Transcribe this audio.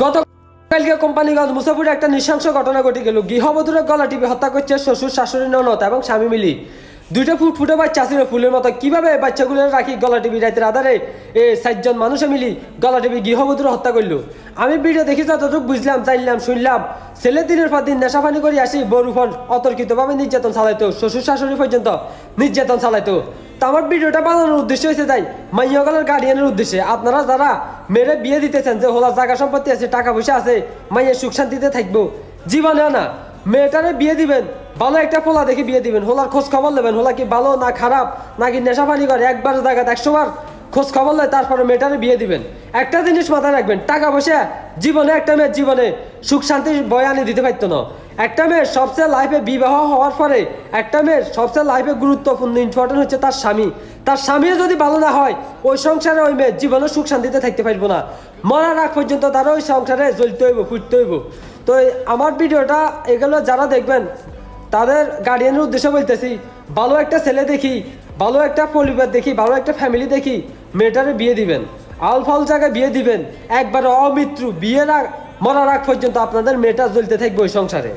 গতকালকে কোম্পানিগঞ্জ মুসাফিরে একটা নৃশংস ঘটনা ঘটে গেল। গৃহবধূর গলা টিপে হত্যা করছে শ্বশুর, শাশুড়ি, ননদ এবং স্বামী মিলি। দুইটা ফুটফুটে বাচ্চা ছিল ফুলের মতো। কিভাবে বাচ্চাগুলো রাখি গলা টিপি রাতের আধারে 7জন মানুষে মিলি গলা টিপি গৃহবধূর হত্যা করলো। আমি ভিডিও দেখি যতটুকু বুঝলাম, জানলাম, শুনলাম, ছেলে দিনের পর দিন নেশাপানি করে আসি বউর উপর অতর্কিতভাবে নির্যাতন চালাইতো, শ্বশুর শাশুড়ি পর্যন্ত নির্যাতন চালাইতো। তো আমার ভিডিওটা বানানোর উদ্দেশ্য হয়েছে তাই মাইয়াগলের গার্ডিয়ানের উদ্দেশ্যে। আপনারা যারা মেয়েরে বিয়ে দিতেছেন, যে হোলা জায়গা সম্পত্তি আছে, টাকা পয়সা আছে, মাইয়ের সুখ শান্তিতে থাকবো জীবনে না, মেয়েটারে বিয়ে দিবেন, ভালো একটা পোলা দেখে বিয়ে দিবেন, হোলার খোঁজ খবর নেবেন, হোলা কি ভালো না খারাপ নাকি নেশাপানি করে, একবার জায়গা 100 বার খোঁজ খবর নেয়, তারপরে মেয়েটারে বিয়ে দিবেন। একটা জিনিস মাথায় রাখবেন, টাকা পয়সা জীবনে একটা মেয়ের জীবনে সুখ শান্তির বয়ানি দিতে পারতো না। একটা মেয়ের সবচেয়ে লাইফে বিবাহ হওয়ার পরে একটা মেয়ের সবচেয়ে লাইফে গুরুত্বপূর্ণ ইম্পর্টেন্ট হচ্ছে তার স্বামী। তার স্বামীও যদি ভালো না হয়, ওই সংসারে ওই মেয়ের জীবনে সুখ শান্তিতে থাকতে পারবো না। মরার আগ পর্যন্ত তারা ওই সংসারে জ্বলতে হইব, ফুটতে হইব। তো আমার ভিডিওটা এগুলো যারা দেখবেন তাদের গার্ডিয়ানের উদ্দেশ্যে বলতেছি, ভালো একটা ছেলে দেখি, ভালো একটা পরিবার দেখি, ভালো একটা ফ্যামিলি দেখি মেয়েটারে বিয়ে দিবেন, আল ফাল জায়গায় বিয়ে দিবেন। একবার অমৃত্যু বিয়ের মরার আগ পর্যন্ত আপনাদের মেয়েটা জ্বলতে থাকবে ওই সংসারে।